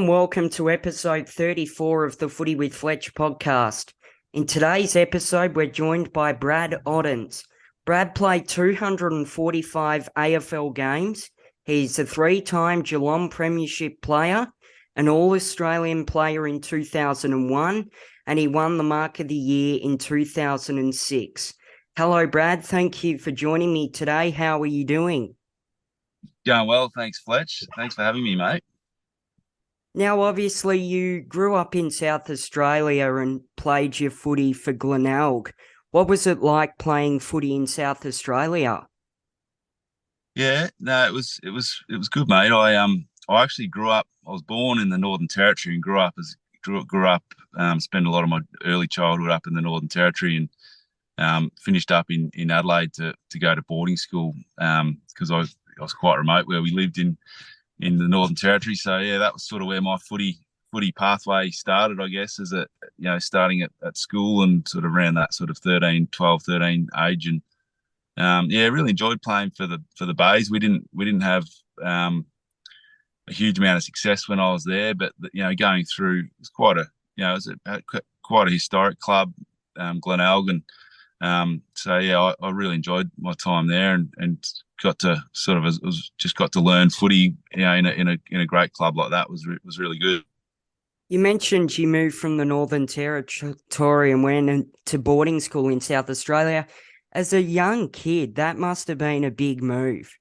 and welcome to episode 34 of the Footy with Fletch podcast. In today's episode, we're joined by Brad Ottens. Brad played 245 AFL games. He's a three-time Geelong premiership player, an All-Australian player in 2001, and he won the Mark of the Year in 2006. Hello, Brad. Thank you for joining me today. How are you doing? Going well, thanks, Fletch. Thanks for having me, mate. Now, obviously, you grew up in South Australia and played your footy for Glenelg. What was it like playing footy in South Australia? Yeah, no, it was good, mate. I actually grew up. I was born in the Northern Territory and spent a lot of my early childhood up in the Northern Territory and finished up in Adelaide to go to boarding school because I was quite remote where we lived in the Northern Territory. So yeah, that was sort of where my footy pathway started, I guess, starting at school and sort of around that sort of 13 age. And yeah, really enjoyed playing for the Bays. We didn't have a huge amount of success when I was there, but going through, it was quite a historic club, Glenelg, and so yeah, I really enjoyed my time there and got to got to learn footy, in a great club like that was really good. You mentioned you moved from the Northern Territory and went to boarding school in South Australia. As a young kid, that must have been a big move.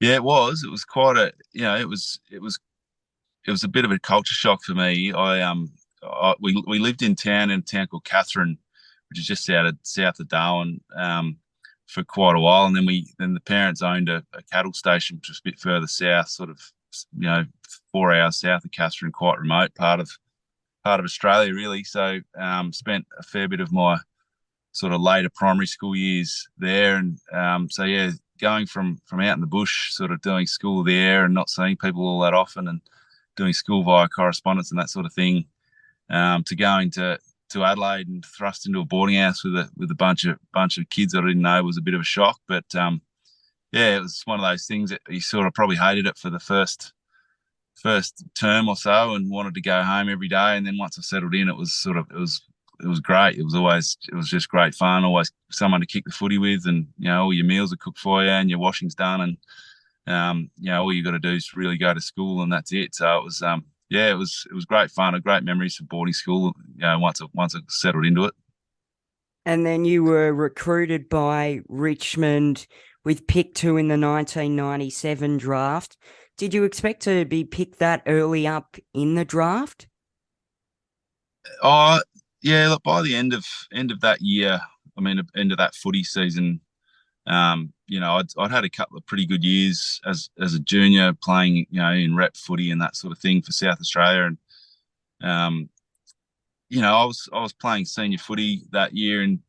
Yeah, it was. It was quite a, it was a bit of a culture shock for me. We lived in a town called Katherine, which is just south of Darwin, for quite a while, and then the parents owned a cattle station, which was a bit further south, sort of 4 hours south of Katherine, quite remote part of Australia, really. So spent a fair bit of my sort of later primary school years there, and so yeah, going from out in the bush, sort of doing school there and not seeing people all that often, and doing school via correspondence and that sort of thing, to going to Adelaide and thrust into a boarding house with a bunch of kids I didn't know was a bit of a shock. But yeah, it was one of those things that you sort of probably hated it for the first term or so and wanted to go home every day. And then once I settled in, it was great. It was just great fun. Always someone to kick the footy with, and all your meals are cooked for you and your washing's done, and all you got to do is really go to school and that's it. So it was yeah, it was great fun, great memories of boarding school. Once I settled into it. And then you were recruited by Richmond with pick 2 in the 1997 draft. Did you expect to be picked that early up in the draft? Oh yeah, look, by the end of that year, I mean, end of that footy season, I'd had a couple of pretty good years as a junior playing, in rep footy and that sort of thing for South Australia, and I was playing senior footy that year in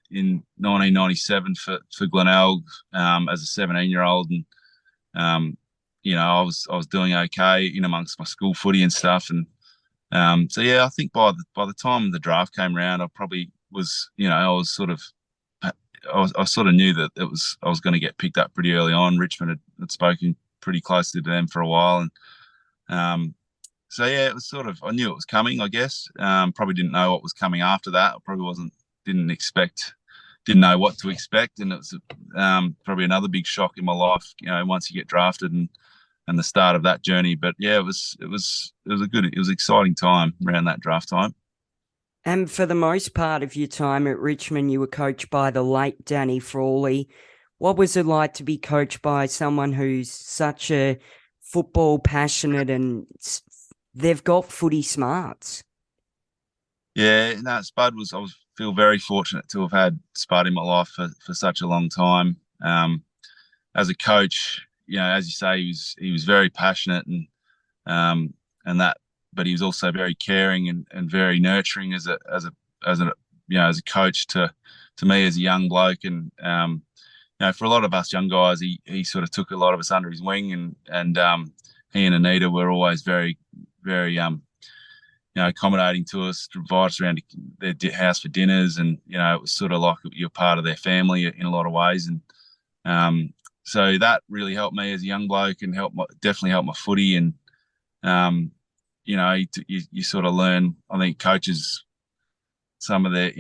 1997 for Glenelg, as a 17-year-old, and I was doing okay in amongst my school footy and stuff, and so yeah, I think by the time the draft came around, I probably was, I sort of knew that I was going to get picked up pretty early on. Richmond had spoken pretty closely to them for a while, and so yeah, it was sort of, I knew it was coming, I guess. Probably didn't know what was coming after that. I probably didn't know what to expect, and it was probably another big shock in my life. Once you get drafted and the start of that journey. But yeah, it was an exciting time around that draft time. And for the most part of your time at Richmond, you were coached by the late Danny Frawley. What was it like to be coached by someone who's such a football passionate and they've got footy smarts? Yeah, no, I feel very fortunate to have had Spud in my life for such a long time. As a coach, as you say, he was very passionate and that, but he was also very caring and very nurturing as a coach to me as a young bloke. And for a lot of us young guys, he sort of took a lot of us under his wing, and he and Anita were always very, very accommodating to us, to invite us around their house for dinners, and it was sort of like you're part of their family in a lot of ways. And so that really helped me as a young bloke and definitely helped my footy. And you sort of learn. I think coaches, some of the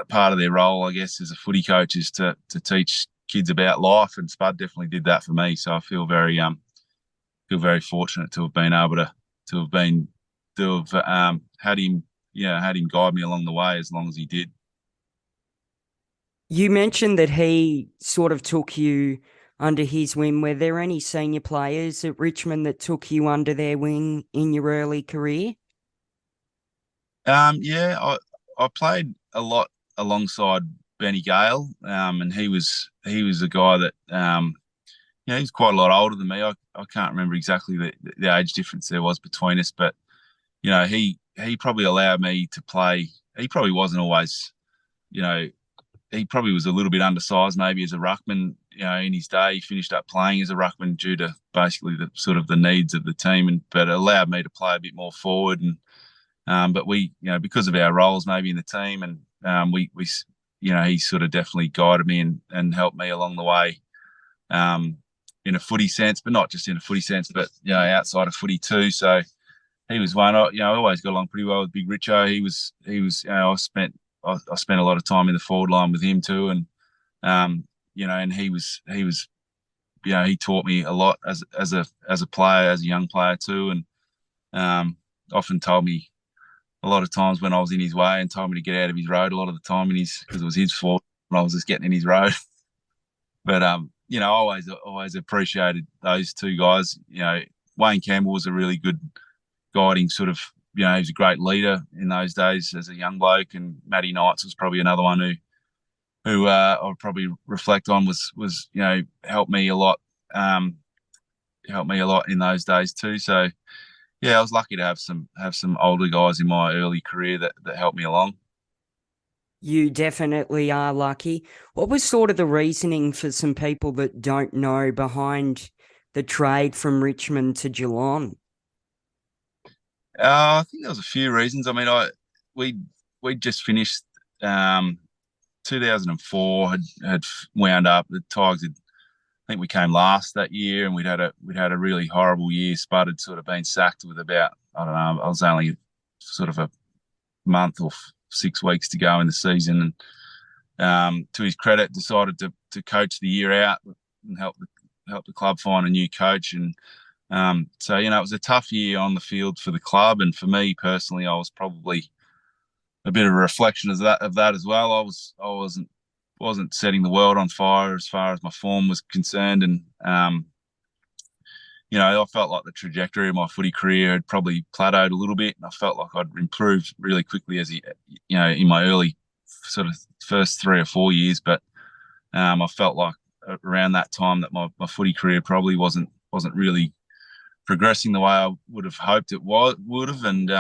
part of their role, I guess, as a footy coach is to teach kids about life, and Spud definitely did that for me. So I feel very fortunate to have been able to have had him guide me along the way as long as he did. You mentioned that he sort of took you under his wing. Were there any senior players at Richmond that took you under their wing in your early career? Yeah, I played a lot alongside Benny Gale, and he was a guy that he's quite a lot older than me. I can't remember exactly the age difference there was between us, but he probably allowed me to play. He probably wasn't always, you know, he probably was a little bit undersized maybe as a ruckman. In his day, he finished up playing as a ruckman due to basically the sort of the needs of the team, but it allowed me to play a bit more forward. And but we, because of our roles maybe in the team, and he sort of definitely guided me and helped me along the way. In a footy sense, but not just in a footy sense, but outside of footy too. So he was one. I always got along pretty well with Big Richo. He was. I spent a lot of time in the forward line with him too, and and he was. He taught me a lot as a player, as a young player too, and often told me a lot of times when I was in his way and told me to get out of his road a lot of the time because it was his fault when I was just getting in his road. But I always appreciated those two guys. Wayne Campbell was a really good guiding sort of. He was a great leader in those days as a young bloke, and Matty Knights was probably another one who I would probably reflect on was helped me a lot, in those days too. So yeah, I was lucky to have some older guys in my early career that helped me along. You definitely are lucky. What was sort of the reasoning for some people that don't know behind the trade from Richmond to Geelong? I think there was a few reasons. I mean, we we just finished 2004 had wound up. The Tigers had, I think we came last that year, and we'd had a really horrible year. Spud had sort of been sacked with about, I don't know, I was only sort of a month or 6 weeks to go in the season, and to his credit, decided to coach the year out and help the club find a new coach. And so it was a tough year on the field for the club, and for me personally, I was probably a bit of a reflection of that as well. I wasn't setting the world on fire as far as my form was concerned, and I felt like the trajectory of my footy career had probably plateaued a little bit, and I felt like I'd improved really quickly in my early sort of first 3 or 4 years. But I felt like around that time that my footy career probably wasn't really progressing the way I would have hoped it would have. And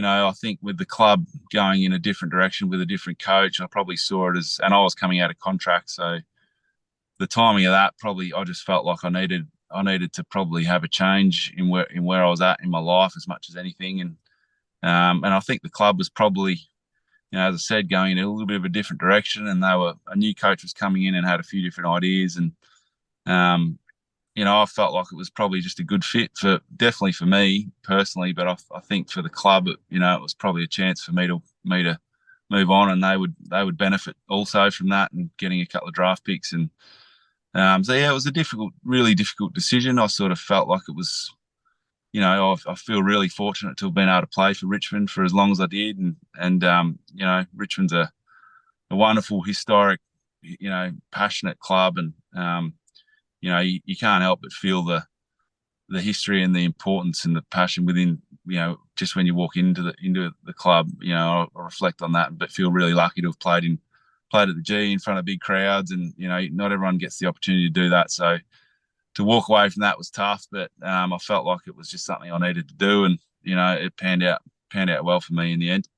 I think with the club going in a different direction with a different coach, I probably saw it as, and I was coming out of contract, so the timing of that probably, I just felt like I needed to probably have a change in where I was at in my life as much as anything. And I think the club was probably, as I said, going in a little bit of a different direction, and a new coach was coming in and had a few different ideas. And I felt like it was probably just a good fit definitely for me personally, but I think for the club, it was probably a chance for me to move on, and they would benefit also from that and getting a couple of draft picks. And so yeah, it was a really difficult decision. I sort of felt like it was, I feel really fortunate to have been able to play for Richmond for as long as I did, and Richmond's a wonderful, historic, passionate club, and you can't help but feel the history and the importance and the passion within, just when you walk into the club. I reflect on that, but feel really lucky to have played at the G in front of big crowds, and not everyone gets the opportunity to do that. So to walk away from that was tough, but I felt like it was just something I needed to do, and it panned out well for me in the end.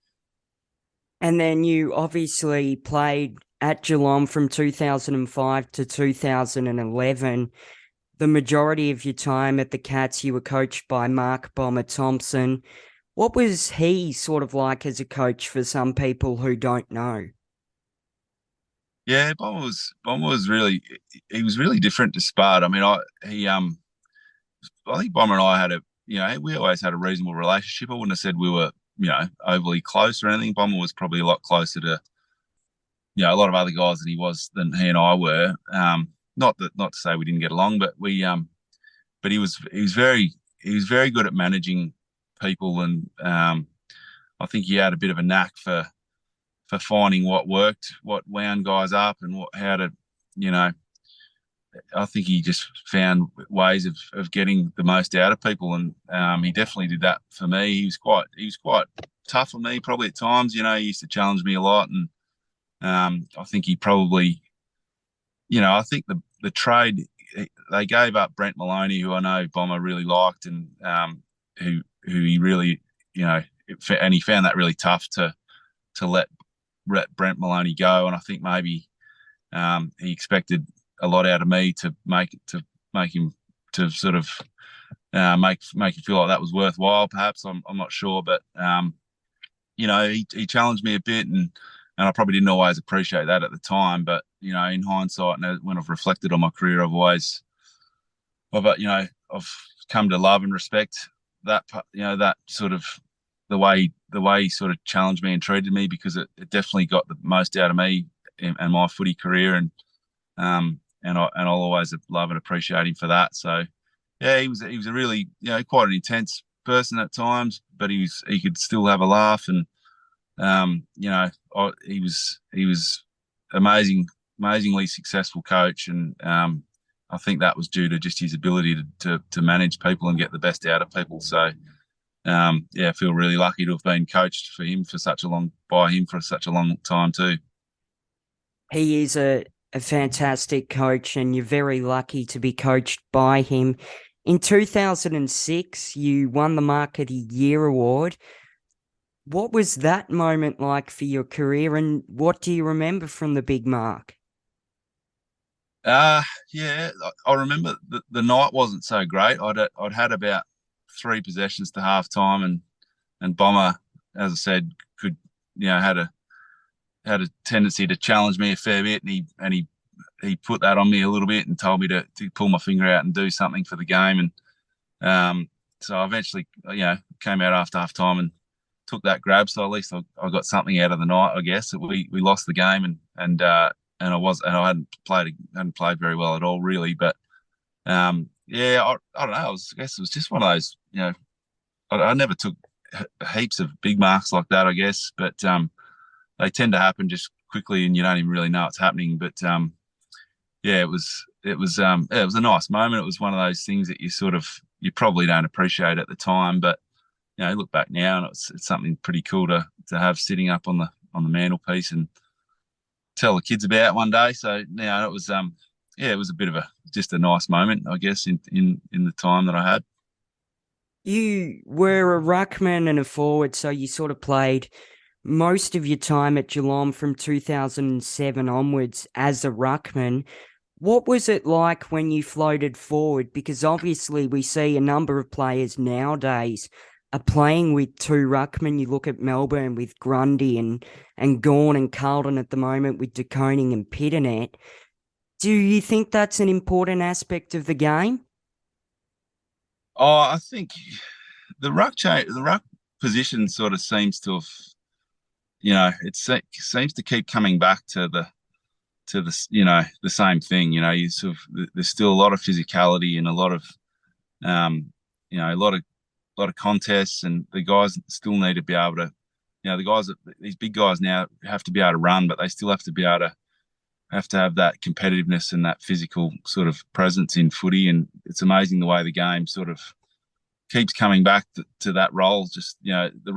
And then you obviously played at Geelong from 2005 to 2011. The majority of your time at the Cats, you were coached by Mark Bomber Thompson. What was he sort of like as a coach for some people who don't know? Yeah, Bomber was really, he was really different to Spud. I mean, I think Bomber and I had we always had a reasonable relationship. I wouldn't have said we were, overly close or anything. Bomber was probably a lot closer to, a lot of other guys than he and I were. Not to say we didn't get along, but but he was very good at managing people, and I think he had a bit of a knack for finding what worked, what wound guys up, and how to, you know, I think he just found ways of getting the most out of people, and he definitely did that for me. He was quite tough on me probably at times. He used to challenge me a lot, and I think he probably, I think the trade they gave up Brent Maloney, who I know Bomber really liked, and who he really, and he found that really tough to let Brent Maloney go, and I think maybe he expected a lot out of me to make him to sort of make him feel like that was worthwhile. Perhaps I'm not sure, but he challenged me a bit, and I probably didn't always appreciate that at the time. But in hindsight, and when I've reflected on my career, I've come to love and respect that that sort of the way he sort of challenged me and treated me, because it definitely got the most out of me and my footy career, and I'll always love and appreciate him for that. So yeah, he was a really, quite an intense person at times, but he could still have a laugh, and he was amazingly successful coach, and I think that was due to just his ability to manage people and get the best out of people. So I feel really lucky to have been coached by him for such a long time too. He is a fantastic coach, and you're very lucky to be coached by him. In 2006, you won the Mark of the Year award. What was that moment like for your career, and what do you remember from the big mark? Yeah, I remember the night wasn't so great. I'd had about 3 possessions to half time, and Bomber, as I said, could had a tendency to challenge me a fair bit, and he put that on me a little bit and told me to pull my finger out and do something for the game, and so I eventually came out after half time and took that grab. So at least I got something out of the night, I guess. We lost the game, and I hadn't played very well at all, really. But I don't know. I guess it was just one of those. I never took heaps of big marks like that, I guess, but they tend to happen just quickly, and you don't even really know it's happening. But it was a nice moment. It was one of those things that you probably don't appreciate at the time, but look back now, and it's something pretty cool to have sitting up on the mantelpiece and tell the kids about one day. So it was it was a bit of just a nice moment, I guess, in the time that I had. You were a ruckman and a forward, so you sort of played most of your time at Geelong from 2007 onwards as a ruckman. What was it like when you floated forward? Because obviously we see a number of players nowadays are playing with two ruckmen. You look at Melbourne with Grundy and Gawn, and Carlton at the moment with De Koning and Pitternet. Do you think that's an important aspect of the game? Oh, I think the ruck position sort of seems to have, seems to keep coming back to the same thing. There's still a lot of physicality and a lot of a lot of contests, and the guys still need to be able to, these big guys now have to be able to run, but they still have to be able to have that competitiveness and that physical sort of presence in footy. And it's amazing the way the game sort of keeps coming back to that role. Just, the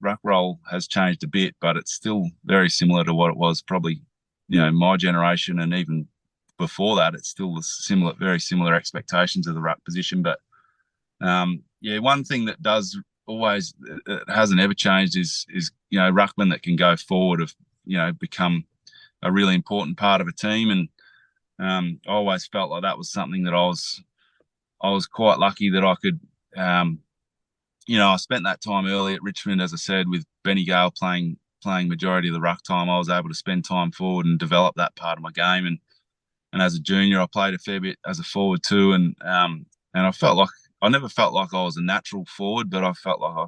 ruck role has changed a bit, but it's still very similar to what it was probably, my generation, and even before that. It's still very similar expectations of the ruck position. But one thing that does always, it hasn't ever changed is ruckmen that can go forward have become a really important part of a team. And I always felt like that was something that I was quite lucky that I could. I spent that time early at Richmond, as I said, with Benny Gale playing majority of the ruck time. I was able to spend time forward and develop that part of my game. And as a junior, I played a fair bit as a forward too. And and I never felt like I was a natural forward, but I felt like I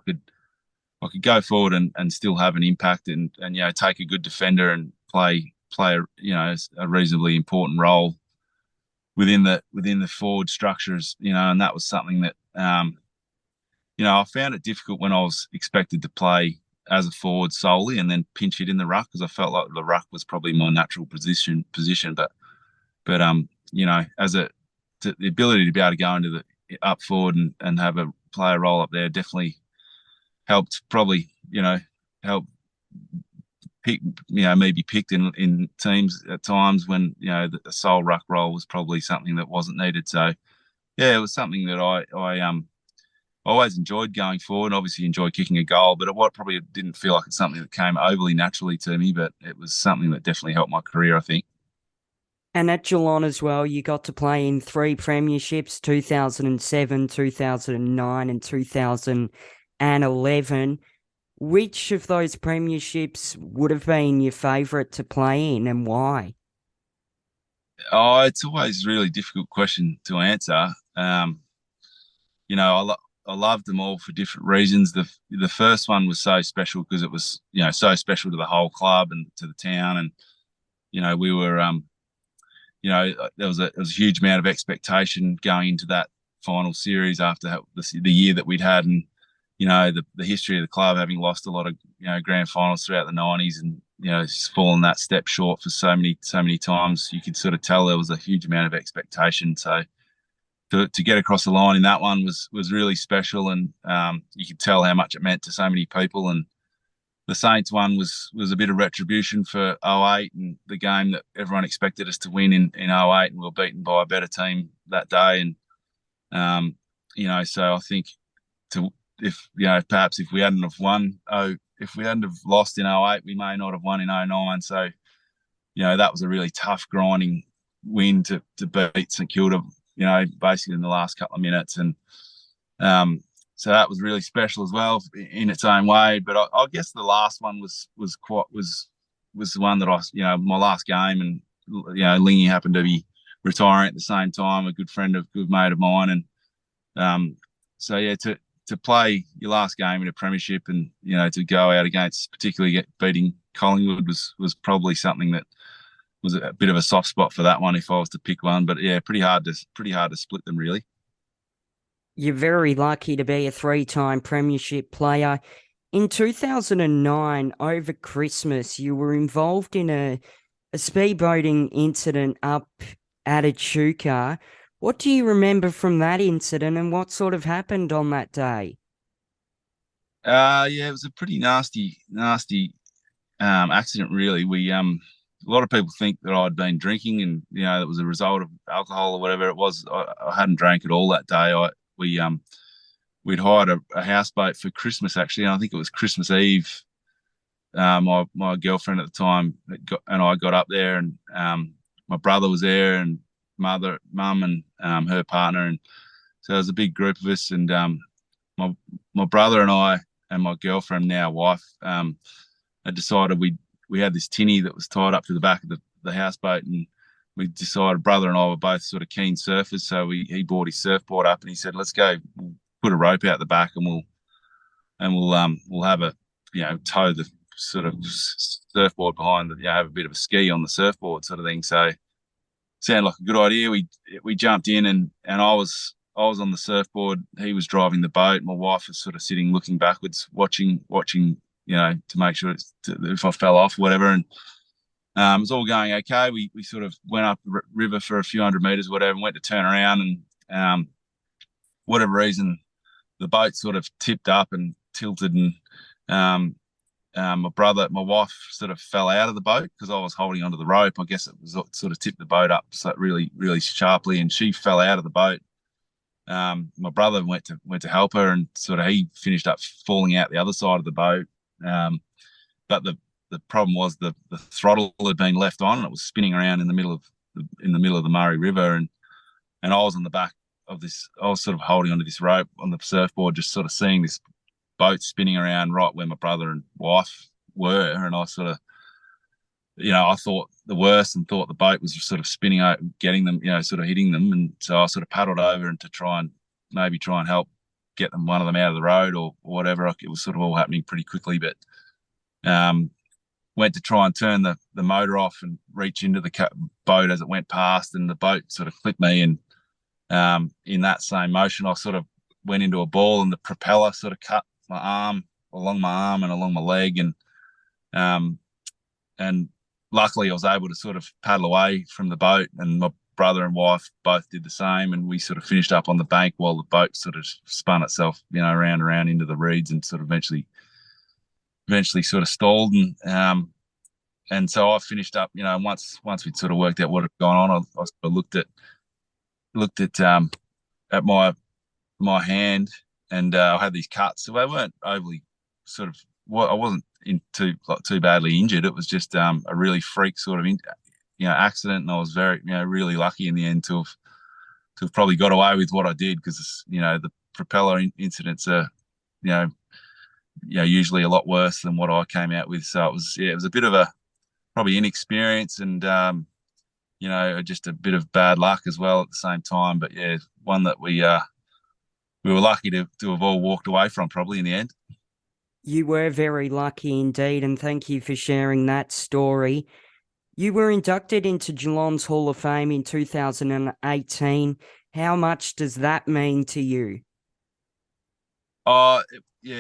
could go forward and still have an impact and take a good defender and play a reasonably important role within the forward structures, and that was something that I found it difficult when I was expected to play as a forward solely and then pinch hit in the ruck, because I felt like the ruck was probably my natural position. But the ability to be able to go into the up forward and have a player role up there definitely helped help pick me be picked in teams at times when the sole ruck role was probably something that wasn't needed. So yeah, it was something that I always enjoyed going forward. Obviously enjoyed kicking a goal, but what probably didn't feel like it's something that came overly naturally to me, but it was something that definitely helped my career, I think. And at Geelong as well, you got to play in 3 premierships, 2007, 2009 and 2011. Which of those premierships would have been your favourite to play in and why? Oh, it's always a really difficult question to answer. I loved them all for different reasons. The first one was so special because it was so special to the whole club and to the town, and we were there was a huge amount of expectation going into that final series after the year that we'd had, and the history of the club having lost a lot of grand finals throughout the 90s, and just fallen that step short for so many times. You could sort of tell there was a huge amount of expectation. So to get across the line in that one was really special, and you could tell how much it meant to so many people. And the Saints one was a bit of retribution for '08 and the game that everyone expected us to win in '08, and we were beaten by a better team that day. And so I think perhaps if we hadn't have if we hadn't have lost in '08, we may not have won in '09. So that was a really tough, grinding win to beat St Kilda, basically in the last couple of minutes. And so that was really special as well in its own way. But I guess the last one was the one that my last game, and Lingy happened to be retiring at the same time, a good mate of mine, and so yeah, to play your last game in a premiership and to go out against, particularly beating Collingwood, was probably something that was a bit of a soft spot for that one if I was to pick one. But yeah, pretty hard to split them, really. You're very lucky to be a 3-time premiership player. In 2009, over Christmas, you were involved in a speedboating incident up at Echuca. What do you remember from that incident, and what sort of happened on that day? Yeah, it was a pretty nasty accident, really. A lot of people think that I'd been drinking, and it was a result of alcohol or whatever it was. I hadn't drank at all that day. We'd hired a houseboat for Christmas, actually, and I think it was Christmas Eve. My girlfriend at the time and I got up there, and my brother was there, and mum and her partner, and so there was a big group of us. And my brother and I and my girlfriend, now wife, had decided we had this tinny that was tied up to the back of the houseboat, and we decided, brother and I were both sort of keen surfers, so he brought his surfboard up and he said, "Let's go, we'll put a rope out the back, and we'll have a tow the sort of surfboard behind, have a bit of a ski on the surfboard, sort of thing." So sounded like a good idea. We jumped in, and I was on the surfboard. He was driving the boat. My wife was sort of sitting, looking backwards, watching, to make sure if I fell off or whatever. And it was all going okay. We sort of went up the river for a few hundred meters, whatever, and went to turn around, and whatever reason, the boat sort of tipped up and tilted, and my wife sort of fell out of the boat because I was holding onto the rope. I guess it was sort of tipped the boat up so really, really sharply, and she fell out of the boat. My brother went to help her, and sort of he finished up falling out the other side of the boat. But the problem was the throttle had been left on, and it was spinning around in the middle of the Murray River, and I was on the back of this. I was sort of holding onto this rope on the surfboard, just sort of seeing this boat spinning around right where my brother and wife were, and I sort of I thought the worst and thought the boat was sort of spinning out, getting them, sort of hitting them. And so I sort of paddled over and to try and help get one of them out of the road or whatever. It was sort of all happening pretty quickly, but went to try and turn the motor off and reach into the boat as it went past, and the boat sort of clipped me. And in that same motion, I sort of went into a ball, and the propeller sort of cut along my arm and along my leg, and luckily I was able to sort of paddle away from the boat, and my brother and wife both did the same, and we sort of finished up on the bank while the boat sort of spun itself, around and around into the reeds, and sort of eventually sort of stalled, and so I finished up. Once we'd sort of worked out what had gone on, I sort of looked at my hand, and I had these cuts. So they weren't overly sort of. I wasn't too badly injured. It was just a really freak sort of accident, and I was very really lucky in the end to have probably got away with what I did, because the propeller incidents are usually a lot worse than what I came out with. So it was a bit of a probably inexperience, and just a bit of bad luck as well at the same time. But yeah, one that we were lucky to have all walked away from probably in the end. You were very lucky indeed, and thank you for sharing that story. You were inducted into Geelong's Hall of Fame in 2018. How much does that mean to you? Yeah,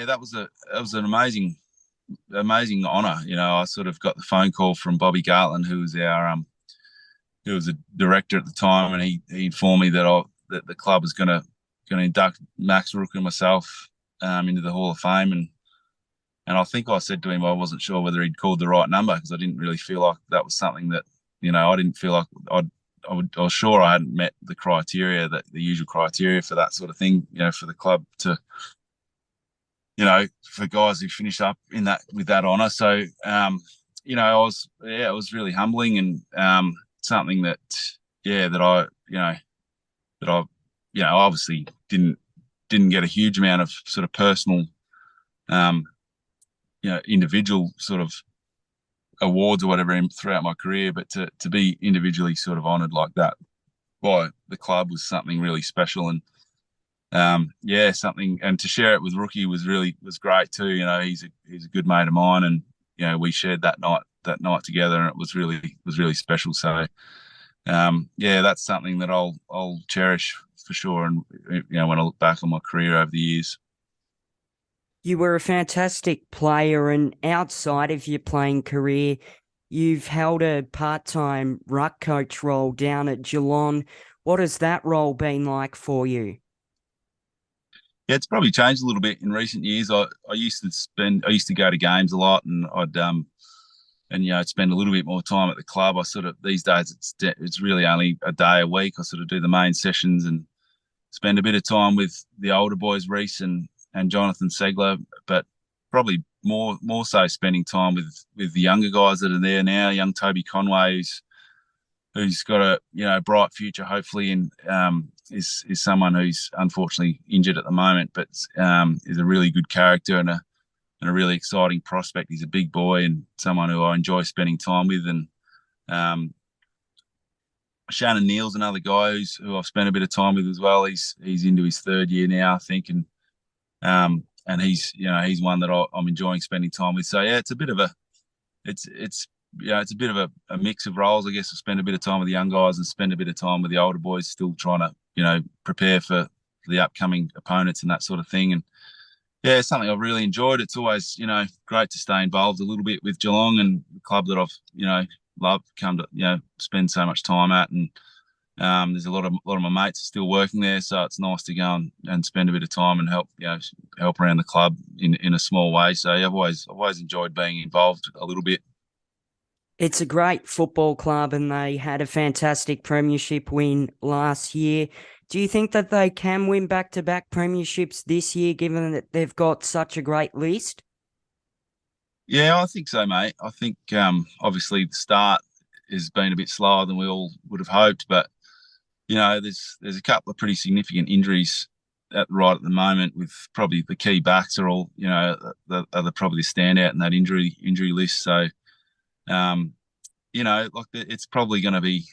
that was an amazing honour. I sort of got the phone call from Bobby Gartland, who was a director at the time, and he informed me that the club was going to induct Max Rook and myself into the Hall of Fame, and I think I said to him I wasn't sure whether he'd called the right number, because I didn't really feel like that was something that I didn't feel like I was sure I hadn't met the criteria, the usual criteria for that sort of thing, for the club to, for guys who finish up with that honour. So it was really humbling, and something that I obviously didn't get a huge amount of sort of personal individual sort of awards or whatever throughout my career, but to be individually sort of honoured like that by the club was something really special. And something, and to share it with Rookie was great too. He's a good mate of mine, and we shared that night together, and it was really special. So that's something that I'll cherish for sure. And when I look back on my career over the years. You were a fantastic player, and outside of your playing career, you've held a part-time ruck coach role down at Geelong. What has that role been like for you? Yeah, it's probably changed a little bit in recent years. I used to go to games a lot, and I'd spend a little bit more time at the club. I sort of, these days it's really only a day a week. I sort of do the main sessions and spend a bit of time with the older boys, Reese and Jonathan Segler, but probably more so spending time with the younger guys that are there now. Young Toby Conway, who's got a bright future, hopefully, and is someone who's unfortunately injured at the moment, but is a really good character and a really exciting prospect. He's a big boy and someone who I enjoy spending time with. And Shannon Neal's another guy who I've spent a bit of time with as well. He's into his third year now, I think, and he's one that I'm enjoying spending time with. So yeah, it's a bit of a mix of roles, I guess. I spend a bit of time with the young guys and spend a bit of time with the older boys, still trying to prepare for the upcoming opponents and that sort of thing. And yeah, it's something I've really enjoyed. It's always great to stay involved a little bit with Geelong and the club that I've loved, come to spend so much time at. And there's a lot of my mates are still working there, so it's nice to go and spend a bit of time and help around the club in a small way. So yeah, I've always enjoyed being involved a little bit. It's a great football club, and they had a fantastic premiership win last year. Do you think that they can win back-to-back premierships this year, given that they've got such a great list? Yeah, I think so, mate. I think obviously the start has been a bit slower than we all would have hoped, but there's a couple of pretty significant injuries right at the moment, with probably the key backs are all probably the standout in that injury list. So like it's probably going to be,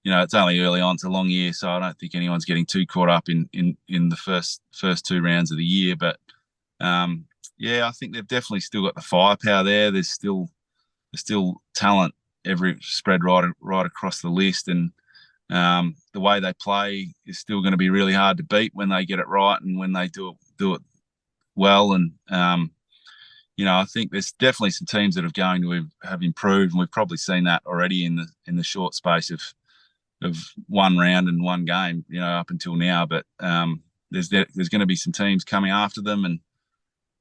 it's only early on. It's a long year, so I don't think anyone's getting too caught up in the first two rounds of the year. But yeah, I think they've definitely still got the firepower there. There's still talent spread right across the list, and the way they play is still going to be really hard to beat when they get it right and when they do it well. And I think there's definitely some teams that are going to have improved, and we've probably seen that already in the short space of one round and one game, up until now. But there's going to be some teams coming after them, and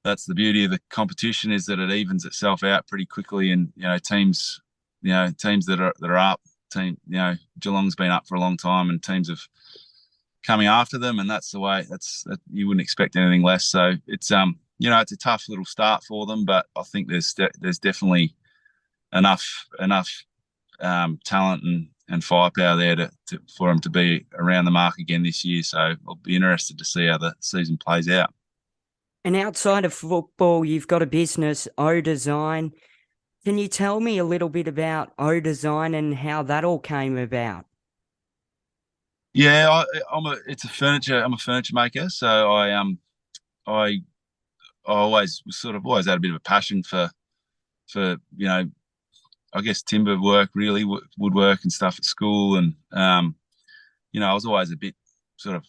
that's the beauty of the competition, is that it evens itself out pretty quickly. And teams that are up, Geelong's been up for a long time, and teams have coming after them, and that's the way. You wouldn't expect anything less. So it's it's a tough little start for them, but I think there's definitely enough talent and firepower there for them to be around the mark again this year. So I'll be interested to see how the season plays out. And outside of football, you've got a business, O Design. Can you tell me a little bit about O Design and how that all came about? Yeah, I'm a furniture maker, so I always had a bit of a passion for I guess timber work, really woodwork and stuff at school. And I was always a bit I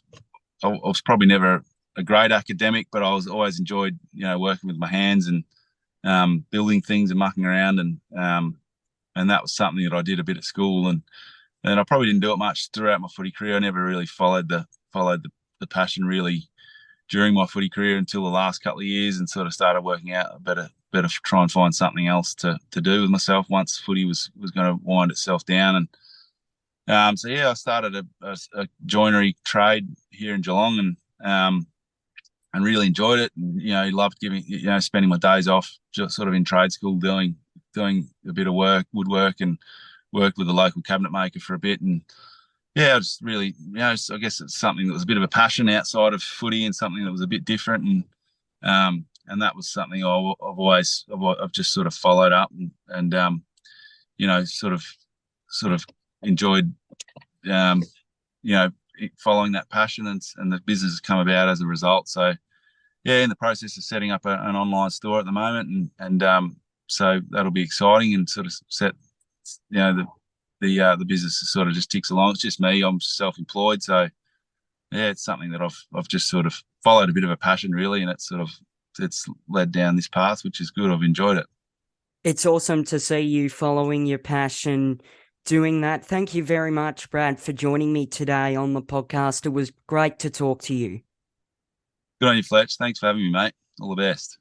was probably never a great academic, but I was always enjoyed working with my hands and building things and mucking around. And that was something that I did a bit at school. And I probably didn't do it much throughout my footy career. I never really followed the passion really during my footy career until the last couple of years, and sort of started working out better try and find something else to do with myself once footy was going to wind itself down. And so yeah, I started a joinery trade here in Geelong, and really enjoyed it. And loved spending my days off just sort of in trade school doing a bit of woodwork, and worked with a local cabinet maker for a bit. And yeah, I just really, I guess it's something that was a bit of a passion outside of footy, and something that was a bit different. And that was something I've just sort of followed up, and sort of enjoyed, following that passion, and the business has come about as a result. So yeah, in the process of setting up an online store at the moment, and so that'll be exciting, and sort of set, the business sort of just ticks along. It's just me. I'm self-employed, so yeah, it's something that I've just sort of followed a bit of a passion, really, and it's led down this path, which is good. I've enjoyed it. It's awesome to see you following your passion, doing that. Thank you very much, Brad, for joining me today on the podcast. It was great to talk to you. Good on you, Fletch. Thanks for having me, mate. All the best.